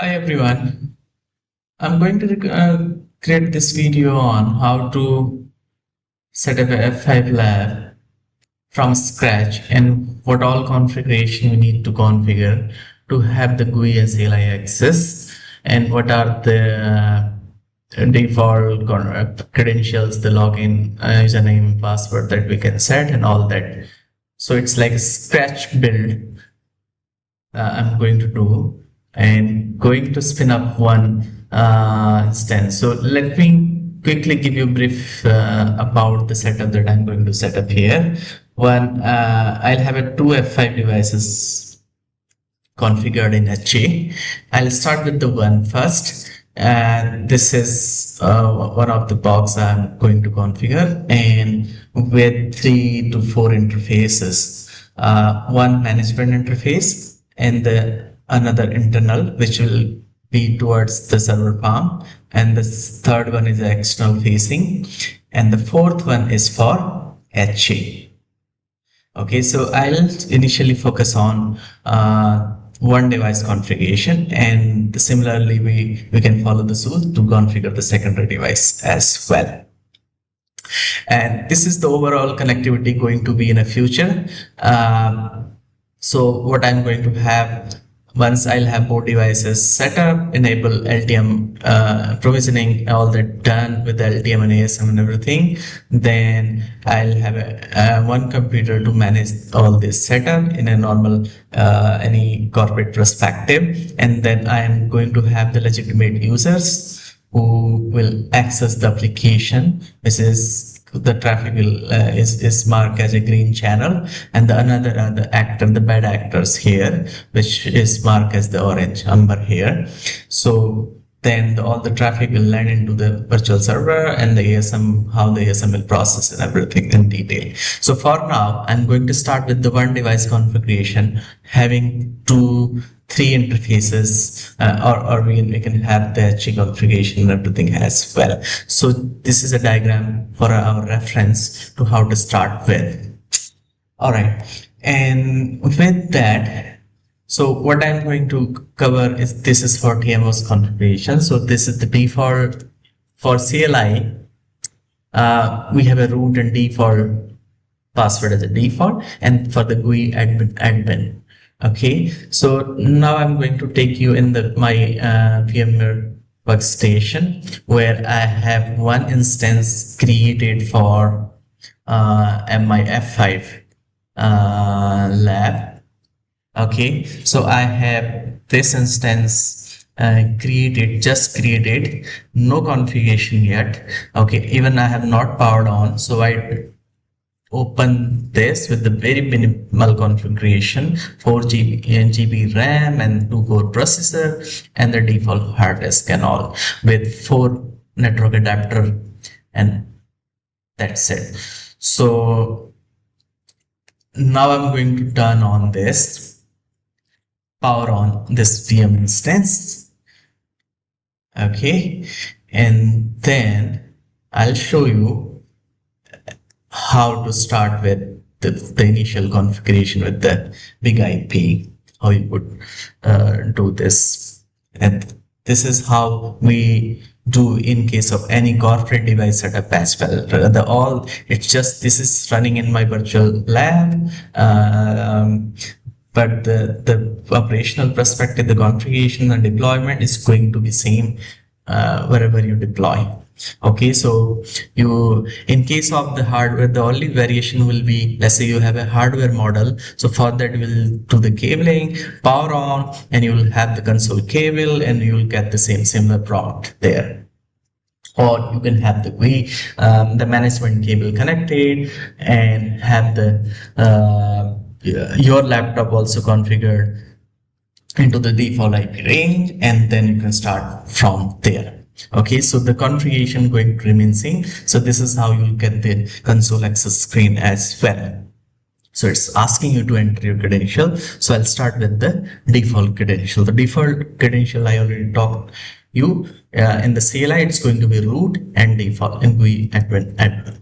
Hi everyone. I'm going to create this video on how to set up a F5 lab from scratch and what all configuration we need to configure to have the GUI as CLI access and what are the default credentials, the login, username, password that we can set and all that. So it's like a scratch build I'm going to do and going to spin up one instance. So let me quickly give you a brief about the setup that I'm going to set up here. One, I'll have a two F5 devices configured in HA. I'll start with the one first. And this is one of the box I'm going to configure and with 3 to 4 interfaces. One management interface and the another internal which will be towards the server farm, and the third one is external facing, and the fourth one is for HA. Okay, so I'll initially focus on one device configuration, and similarly we can follow the suit to configure the secondary device as well. And this is the overall connectivity going to be in a future. So what I'm going to have, once I'll have both devices set up, enable LTM provisioning, all that done with LTM and ASM and everything, then I'll have one computer to manage all this setup in a normal any corporate perspective, and then I am going to have the legitimate users who will access the application. This is the traffic will is marked as a green channel, and the another are the bad actors here, which is marked as the orange amber here. So then all the traffic will land into the virtual server, and the ASM, how the ASM will process and everything in detail. So for now, I'm going to start with the one device configuration, having 2-3 interfaces, or we can have the HA configuration and everything as well. So this is a diagram for our reference to how to start with. All right, and with that, so what I'm going to cover is, this is for TMOS configuration. So this is the default for CLI. We have a root and default password as a default, and for the GUI admin. Okay, so now I'm going to take you in my VMware workstation, where I have one instance created for my F5 lab. Okay, so I have this instance just created, no configuration yet. Okay, even I have not powered on, so I open this with the very minimal configuration, 4 GB RAM and 2 core processor and the default hard disk and all, with 4 network adapter, and that's it. So now I'm going to turn on this, power on this VM instance. Okay, and then I'll show you how to start with the initial configuration with the big IP, how you would do this. And this is how we do in case of any corporate device setup as well. It's just, this is running in my virtual lab, but the operational perspective, the configuration and deployment is going to be same wherever you deploy. Okay, so in case of the hardware, the only variation will be, let's say you have a hardware model, so for that we'll do the cabling, power on, and you will have the console cable, and you will get the similar prompt there. Or you can have the the management cable connected, and have your laptop also configured into the default IP range, and then you can start from there. Okay, so the configuration going to remain same. So this is how you'll get the console access screen as well. So it's asking you to enter your credential. So I'll start with the default credential. The default credential I already talked you in the CLI, it's going to be root and default and GUI admin.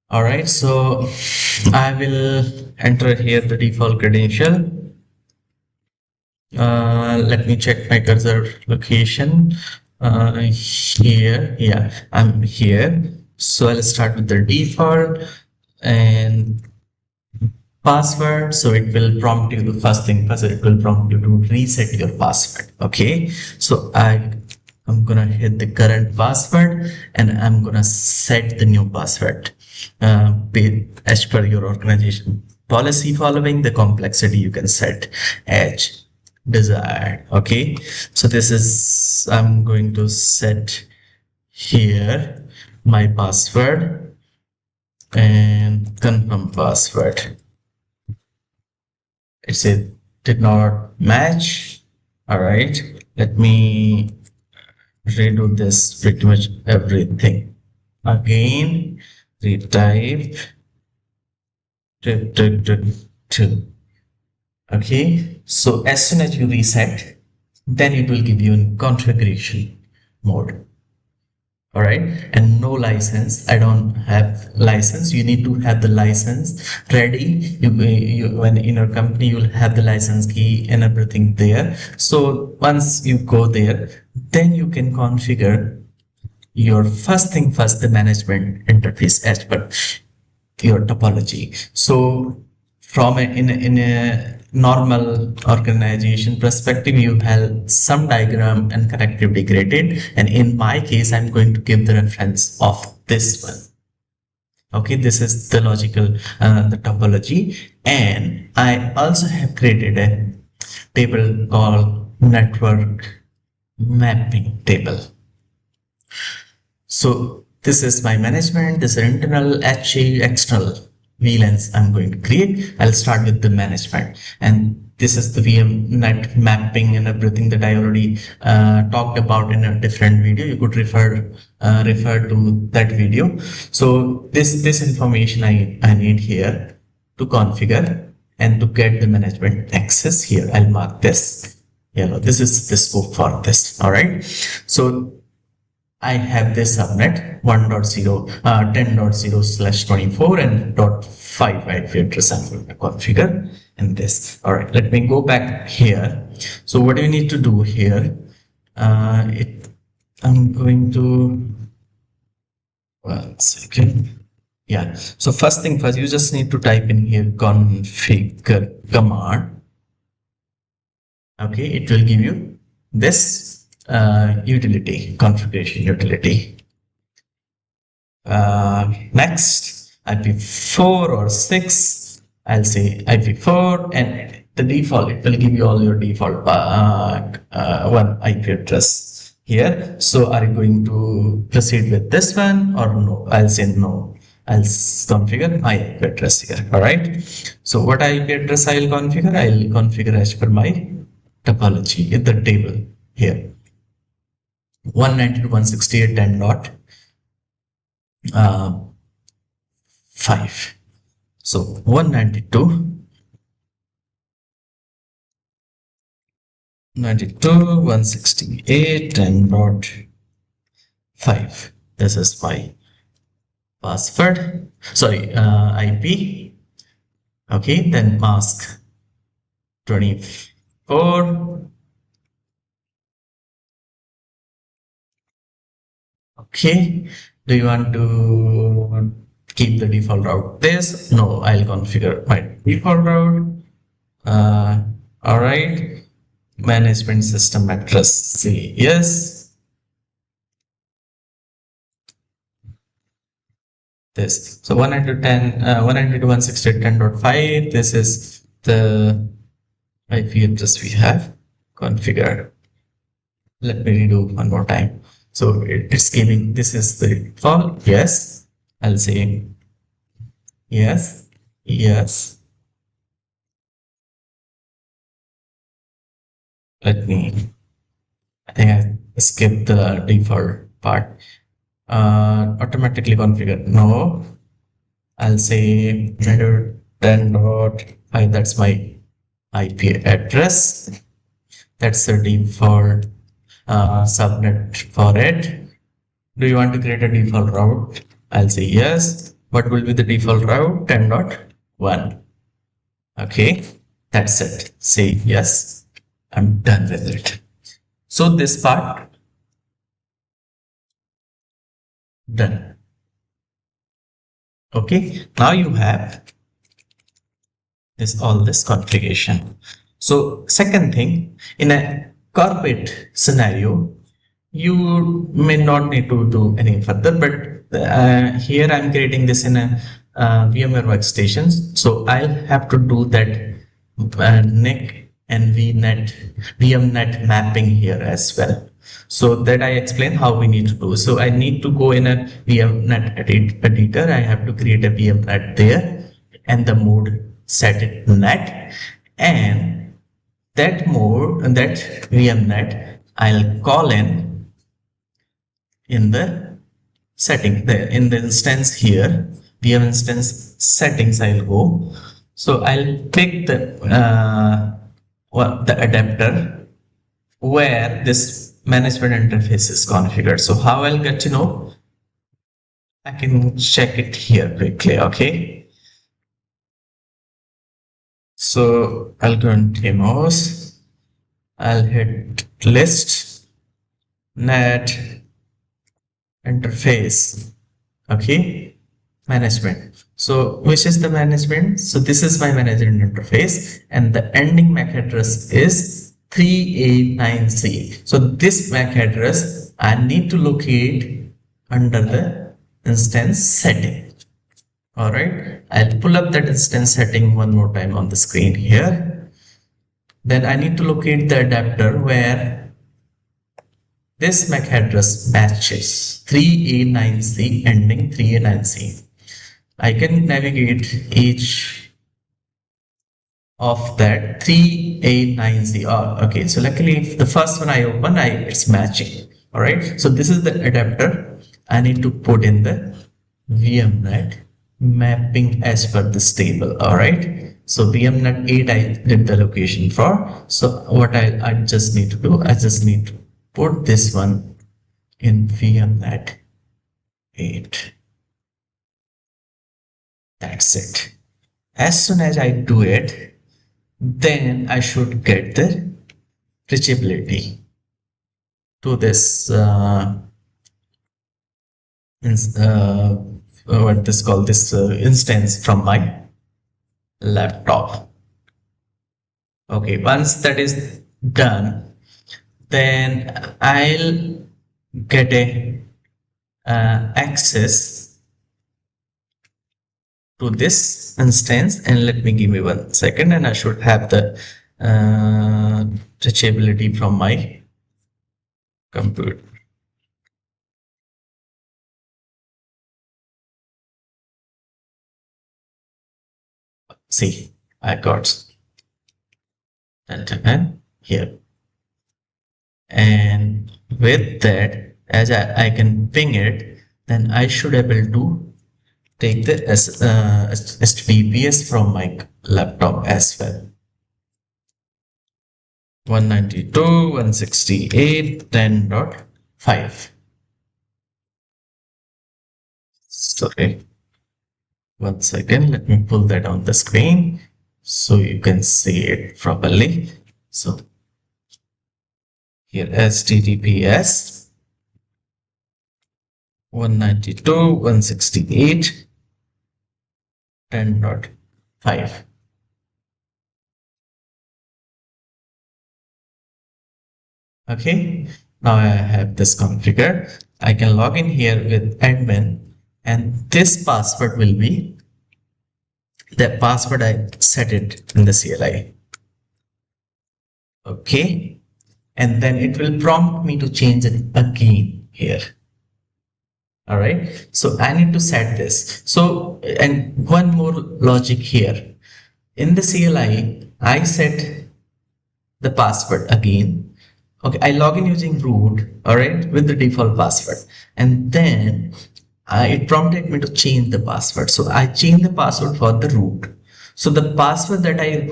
All right, so I will enter here the default credential. let me check my cursor location. Here, yeah, I'm here. So I'll start with the default and password. So it will prompt you, the first thing first, it will prompt you to reset your password. Okay, so I'm gonna hit the current password and I'm gonna set the new password as per your organization policy. Following the complexity, you can set as desired. Okay, so this is, I'm going to set here my password and confirm password. It said did not match. All right, let me redo this pretty much everything again. Retype okay, so as soon as you reset, then it will give you in configuration mode. All right, and no license. I don't have license. You need to have the license ready. When in your company, you'll have the license key and everything there. So once you go there, then you can configure your first thing first, the management interface as per your topology. So from in a normal organization perspective, you have some diagram and connectivity graded, and in my case I'm going to give the reference of this one. Okay, this is the logical the topology, and I also have created a table called network mapping table. So this is my management, this is internal, HA, external VLANs I'm going to create. I'll start with the management, and this is the VMnet mapping and everything that I already talked about in a different video. You could refer to that video. So this information I need here to configure and to get the management access. Here I'll mark this yellow. This is the scope for this. All right, so I have this subnet 1.0 10.0/24 and .5 IP address I'm going to configure in this. All right, let me go back here. So what do you need to do here? I'm going to, 1 second. Yeah, so first thing first, you just need to type in here configure command. Okay, it will give you this utility, configuration utility. Next, IP4 or 6, I'll say IP4, and the default, it will give you all your default one IP address here. So are you going to proceed with this one or no? I'll say no. I'll configure my IP address here. All right, so what IP address I'll configure as per my topology in the table here. 192.168.10.5. So 192.168.10.5. This is my password. Sorry, IP. Okay, then mask 24. Okay, do you want to keep the default route this? No, I'll configure my default route. All right, management system address, say yes. This, so 192.168.10.5, this is the IP address we have configured. Let me redo one more time. So it's giving, this is the default, yes. I'll say yes, yes. Let me, I think I skipped the default part. Automatically configure, no. I'll say 10.5, that's my IP address. That's the default subnet for it. Do you want to create a default route? I'll say yes. What will be the default route? 10.1. Okay, that's it. Say yes. I'm done with it. So this part done. Okay, now you have this configuration. So second thing, in a corporate scenario, you may not need to do any further, but here I'm creating this in a VMware workstation. So I'll have to do that NIC and VMnet mapping here as well. So that I explain how we need to do. So I need to go in a VMnet editor. I have to create a VMnet there and the mode set it net, and that mode and that VMnet I'll call in the setting in the instance here, VM instance settings. I'll go. So I'll pick the adapter where this management interface is configured. So how I'll get to know? I can check it here quickly. Okay. So I'll go on demos. I'll hit list net interface. Okay, management. So which is the management? So this is my management interface, and the ending MAC address is 3A9C. So this MAC address I need to locate under the instance setting. All right, I'll pull up that instance setting one more time on the screen here. Then I need to locate the adapter where this MAC address matches 3A9C, ending 3A9C. I can navigate each of that 3A9C. Oh, okay, so luckily if the first one I open, it's matching. All right, so this is the adapter I need to put in the VMnet mapping as per this table. All right, so VMnet 8 I did the location for. So what I just need to do, I just need to put this one in VMnet 8. That's it. As soon as I do it, then I should get the reachability to this what this called this instance from my laptop. Okay, once that is done, then I'll get a access to this instance, and let me give me 1 second, and I should have the reachability from my computer. See, I got and here, and with that, as I can ping it, then I should able to take the HTTPS from my laptop as well. 192.168.10.5. Sorry. 1 second, let me pull that on the screen so you can see it properly. So here HTTPS 192.168.10.5. Okay, now I have this configured. I can log in here with admin, and this password will be the password I set it in the CLI. Okay, and then it will prompt me to change it again here. All right, so I need to set this. So, and one more logic here. In the CLI, I set the password again. Okay, I log in using root, all right, with the default password, and then it prompted me to change the password. So I changed the password for the root. So the password that I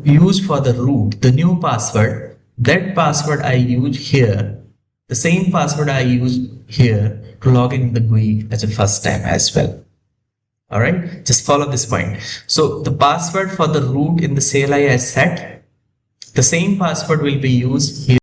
use for the root, the new password, that password I use here, the same password I use here to log in the GUI as a first time as well. All right, just follow this point. So the password for the root in the CLI I set, The same password will be used here.